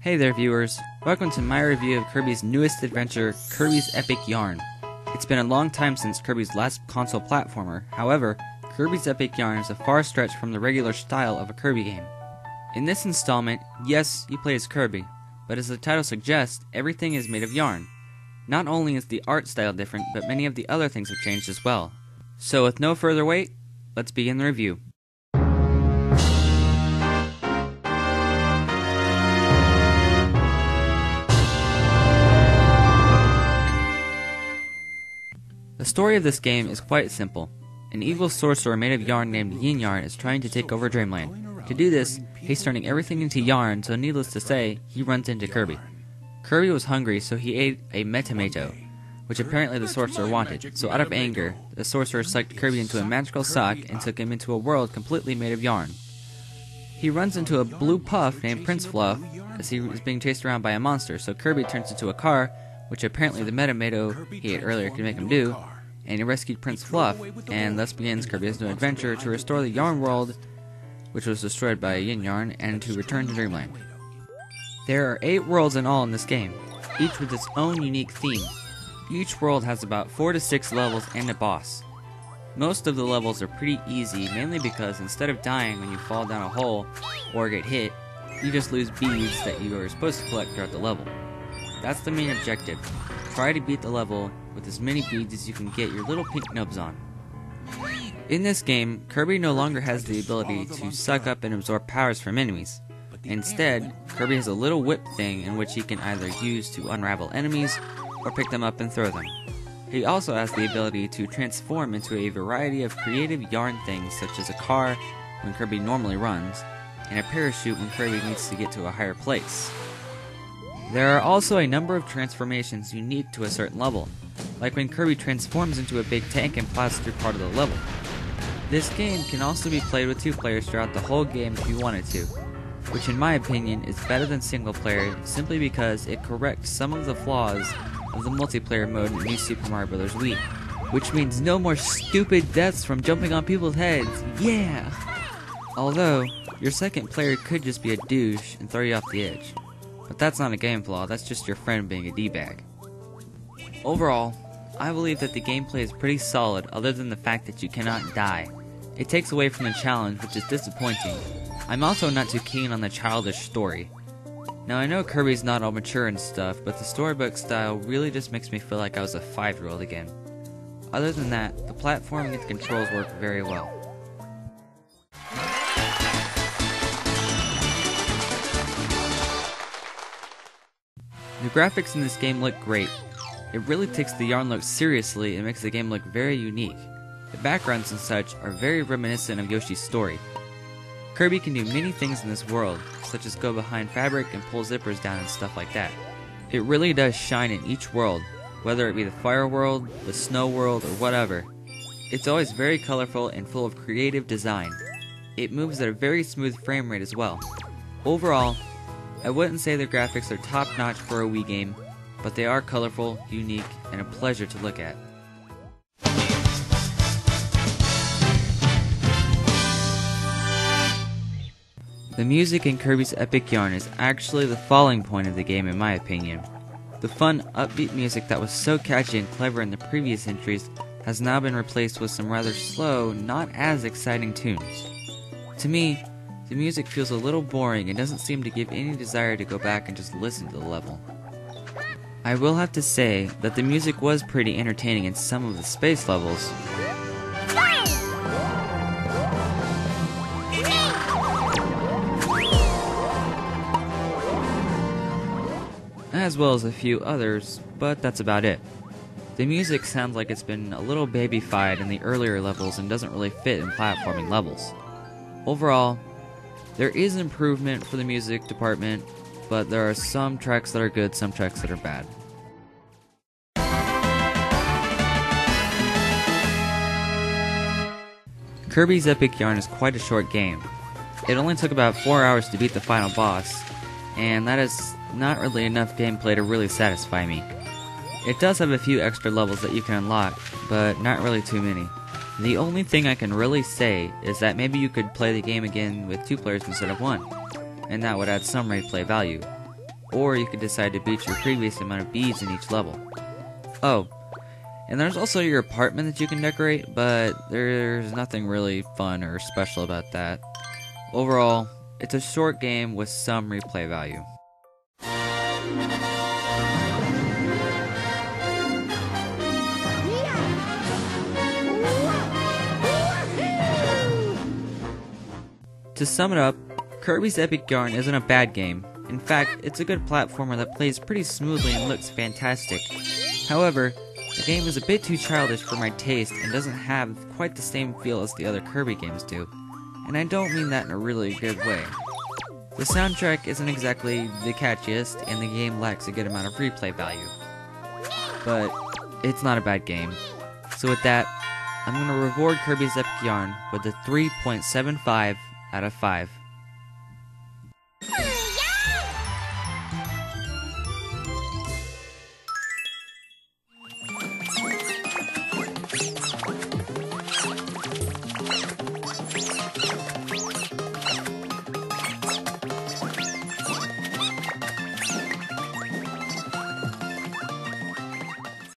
Hey there viewers, welcome to my review of Kirby's newest adventure, Kirby's Epic Yarn. It's been a long time since Kirby's last console platformer, however, Kirby's Epic Yarn is a far stretch from the regular style of a Kirby game. In this installment, yes, you play as Kirby, but as the title suggests, everything is made of yarn. Not only is the art style different, but many of the other things have changed as well. So with no further wait, let's begin the review. The story of this game is quite simple. An evil sorcerer made of yarn named Yin Yarn is trying to take over Dreamland. To do this, he's turning everything into yarn, so needless to say, he runs into Kirby. Kirby was hungry, so he ate a metamato, which apparently the sorcerer wanted. So out of anger, the sorcerer sucked Kirby into a magical sock and took him into a world completely made of yarn. He runs into a blue puff named Prince Fluff as he is being chased around by a monster, so Kirby turns into a car, which apparently the metamato he ate earlier could make him do, and he rescued Prince Fluff, and thus begins Kirby's new adventure to restore the yarn world, which was destroyed by Yin Yarn, and to return to Dreamland. There are 8 worlds in all in this game, each with its own unique theme. Each world has about 4 to 6 levels and a boss. Most of the levels are pretty easy, mainly because instead of dying when you fall down a hole or get hit, you just lose beads that you are supposed to collect throughout the level. That's the main objective. Try to beat the level with as many beads as you can get your little pink nubs on. In this game, Kirby no longer has the ability to suck up and absorb powers from enemies. Instead, Kirby has a little whip thing in which he can either use to unravel enemies or pick them up and throw them. He also has the ability to transform into a variety of creative yarn things such as a car when Kirby normally runs, and a parachute when Kirby needs to get to a higher place. There are also a number of transformations unique to a certain level, like when Kirby transforms into a big tank and plows through part of the level. This game can also be played with 2 players throughout the whole game if you wanted to, which in my opinion is better than single player simply because it corrects some of the flaws of the multiplayer mode in New Super Mario Bros. Wii, which means no more stupid deaths from jumping on people's heads, yeah! Although, your second player could just be a douche and throw you off the edge. But that's not a game flaw, that's just your friend being a d-bag. Overall, I believe that the gameplay is pretty solid other than the fact that you cannot die. It takes away from the challenge, which is disappointing. I'm also not too keen on the childish story. Now I know Kirby's not all mature and stuff, but the storybook style really just makes me feel like I was a 5-year-old again. Other than that, the platforming and controls work very well. The graphics in this game look great. It really takes the yarn look seriously and makes the game look very unique. The backgrounds and such are very reminiscent of Yoshi's story. Kirby can do many things in this world, such as go behind fabric and pull zippers down and stuff like that. It really does shine in each world, whether it be the fire world, the snow world, or whatever. It's always very colorful and full of creative design. It moves at a very smooth frame rate as well. Overall, I wouldn't say the graphics are top-notch for a Wii game, but they are colorful, unique, and a pleasure to look at. The music in Kirby's Epic Yarn is actually the falling point of the game in my opinion. The fun, upbeat music that was so catchy and clever in the previous entries has now been replaced with some rather slow, not as exciting tunes. To me, the music feels a little boring and doesn't seem to give any desire to go back and just listen to the level. I will have to say that the music was pretty entertaining in some of the space levels. As well as a few others, but that's about it. The music sounds like it's been a little babyfied in the earlier levels and doesn't really fit in platforming levels. Overall, there is improvement for the music department, but there are some tracks that are good, some tracks that are bad. Kirby's Epic Yarn is quite a short game. It only took about 4 hours to beat the final boss, and that is not really enough gameplay to really satisfy me. It does have a few extra levels that you can unlock, but not really too many. The only thing I can really say is that maybe you could play the game again with 2 players instead of 1, and that would add some replay value. or you could decide to beat your previous amount of beads in each level. Oh, and there's also your apartment that you can decorate, but there's nothing really fun or special about that. Overall, it's a short game with some replay value. To sum it up, Kirby's Epic Yarn isn't a bad game. In fact, it's a good platformer that plays pretty smoothly and looks fantastic. However, the game is a bit too childish for my taste and doesn't have quite the same feel as the other Kirby games do. And I don't mean that in a really good way. The soundtrack isn't exactly the catchiest, and the game lacks a good amount of replay value. But it's not a bad game. So with that, I'm going to reward Kirby's Epic Yarn with a 3.75 out of 5.